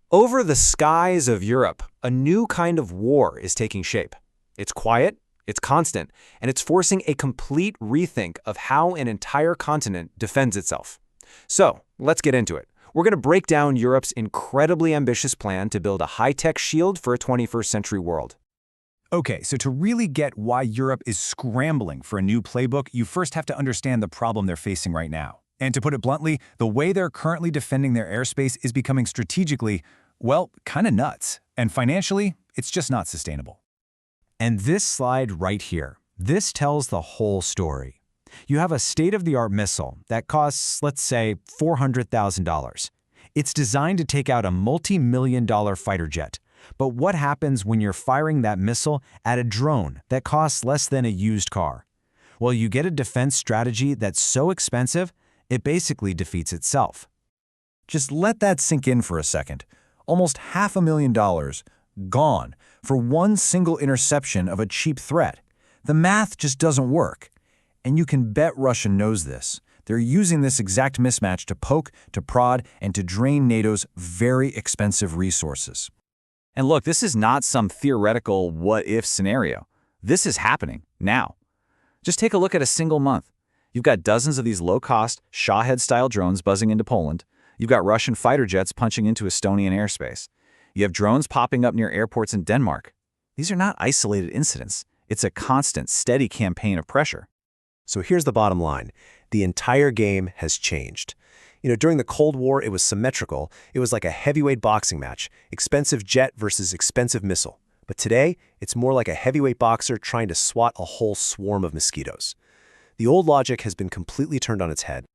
Over the skies of Europe, a new kind of war is taking shape. It's quiet, it's constant, and it's forcing a complete rethink of how an entire continent defends itself. So, let's get into it. We're going to break down Europe's incredibly ambitious plan to build a high-tech shield for a 21st century world. Okay, so to really get why Europe is scrambling for a new playbook, you first have to understand the problem they're facing right now. And to put it bluntly, the way they're currently defending their airspace is becoming strategically, well, kind of nuts. And financially, it's just not sustainable. And this slide right here, this tells the whole story. You have a state-of-the-art missile that costs, let's say, $400,000. It's designed to take out a multi-million-dollar fighter jet. But what happens when you're firing that missile at a drone that costs less than a used car? Well, you get a defense strategy that's so expensive, it basically defeats itself. Just let that sink in for a second. Almost $500,000 gone for one single interception of a cheap threat. The math just doesn't work. And you can bet Russia knows this. They're using this exact mismatch to poke, to prod, and to drain NATO's very expensive resources. And look, this is not some theoretical what-if scenario. This is happening now. Just take a look at a single month. You've got dozens of these low-cost, Shahed-style drones buzzing into Poland. You've got Russian fighter jets punching into Estonian airspace. You have drones popping up near airports in Denmark. These are not isolated incidents. It's a constant, steady campaign of pressure. So here's the bottom line. The entire game has changed. During the Cold War, it was symmetrical. It was like a heavyweight boxing match, expensive jet versus expensive missile. But today, it's more like a heavyweight boxer trying to swat a whole swarm of mosquitoes. The old logic has been completely turned on its head.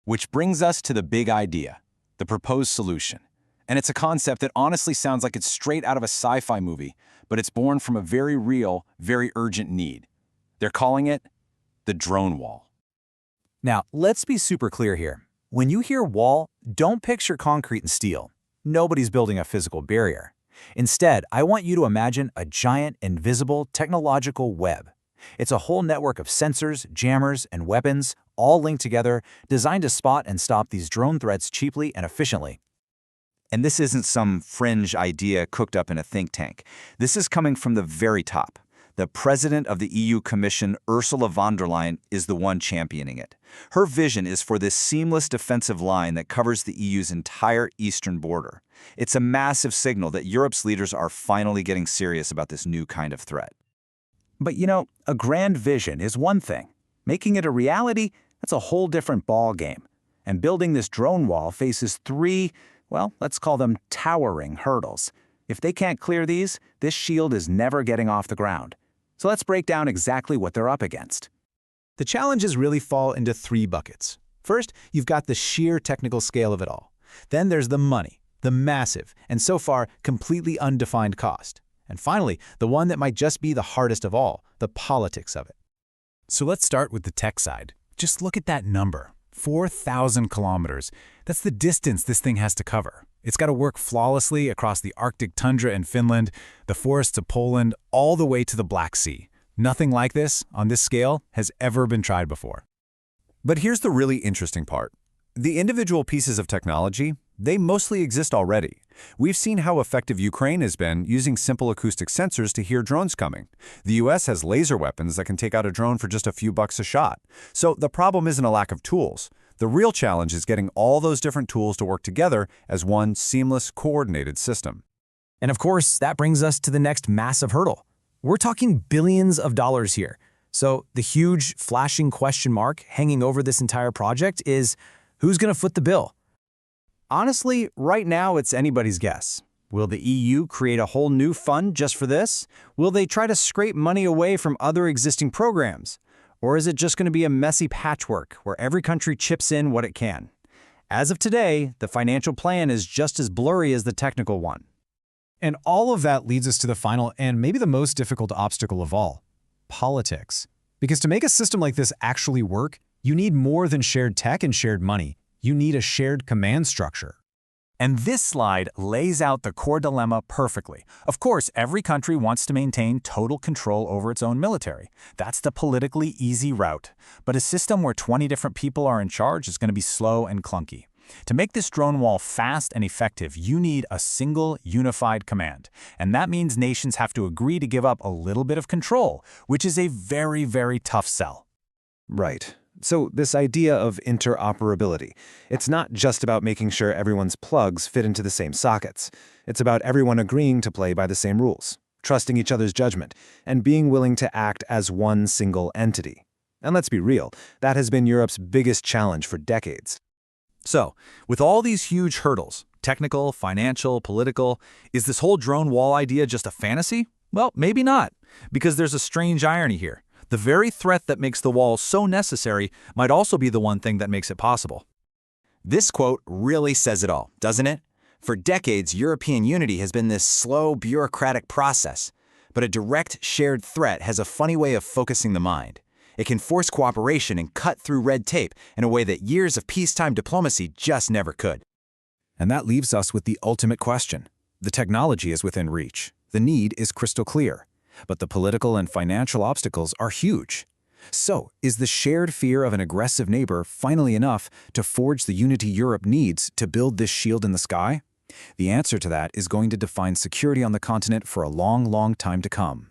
Which brings us to the big idea, the proposed solution. And it's a concept that honestly sounds like it's straight out of a sci-fi movie, but it's born from a very real, very urgent need. They're calling it the drone wall. Now, let's be super clear here. When you hear wall, don't picture concrete and steel. Nobody's building a physical barrier. Instead, I want you to imagine a giant, invisible, technological web. It's a whole network of sensors, jammers, and weapons, all linked together, designed to spot and stop these drone threats cheaply and efficiently. And this isn't some fringe idea cooked up in a think tank. This is coming from the very top. The president of the EU Commission, Ursula von der Leyen, is the one championing it. Her vision is for this seamless defensive line that covers the EU's entire eastern border. It's a massive signal that Europe's leaders are finally getting serious about this new kind of threat. But a grand vision is one thing. Making it a reality, that's a whole different ball game. And building this drone wall faces three, well, let's call them towering hurdles. If they can't clear these, this shield is never getting off the ground. So let's break down exactly what they're up against. The challenges really fall into three buckets. First, you've got the sheer technical scale of it all. Then there's the money, the massive, and so far, completely undefined cost. And finally, the one that might just be the hardest of all, the politics of it. So let's start with the tech side. Just look at that number, 4,000 kilometers. That's the distance this thing has to cover. It's got to work flawlessly across the Arctic tundra in Finland, the forests of Poland, all the way to the Black Sea. Nothing like this, on this scale, has ever been tried before. But here's the really interesting part. The individual pieces of technology, they mostly exist already. We've seen how effective Ukraine has been using simple acoustic sensors to hear drones coming. The US has laser weapons that can take out a drone for just a few bucks a shot. So the problem isn't a lack of tools. The real challenge is getting all those different tools to work together as one seamless, coordinated system. And of course, that brings us to the next massive hurdle. We're talking billions of dollars here. So the huge, flashing question mark hanging over this entire project is, who's going to foot the bill? Honestly, right now it's anybody's guess. Will the EU create a whole new fund just for this? Will they try to scrape money away from other existing programs? Or is it just going to be a messy patchwork where every country chips in what it can? As of today, the financial plan is just as blurry as the technical one. And all of that leads us to the final and maybe the most difficult obstacle of all, politics. Because to make a system like this actually work, you need more than shared tech and shared money. You need a shared command structure. And this slide lays out the core dilemma perfectly. Of course, every country wants to maintain total control over its own military. That's the politically easy route. But a system where 20 different people are in charge is going to be slow and clunky. To make this drone wall fast and effective, you need a single, unified command. And that means nations have to agree to give up a little bit of control, which is a very, very tough sell. Right. So this idea of interoperability, it's not just about making sure everyone's plugs fit into the same sockets. It's about everyone agreeing to play by the same rules, trusting each other's judgment, and being willing to act as one single entity. And let's be real, that has been Europe's biggest challenge for decades. So, with all these huge hurdles, technical, financial, political, is this whole drone wall idea just a fantasy? Well, maybe not, because there's a strange irony here. The very threat that makes the wall so necessary might also be the one thing that makes it possible. This quote really says it all, doesn't it? For decades, European unity has been this slow, bureaucratic process. But a direct, shared threat has a funny way of focusing the mind. It can force cooperation and cut through red tape in a way that years of peacetime diplomacy just never could. And that leaves us with the ultimate question. The technology is within reach. The need is crystal clear. But the political and financial obstacles are huge. So, is the shared fear of an aggressive neighbor finally enough to forge the unity Europe needs to build this shield in the sky? The answer to that is going to define security on the continent for a long, long time to come.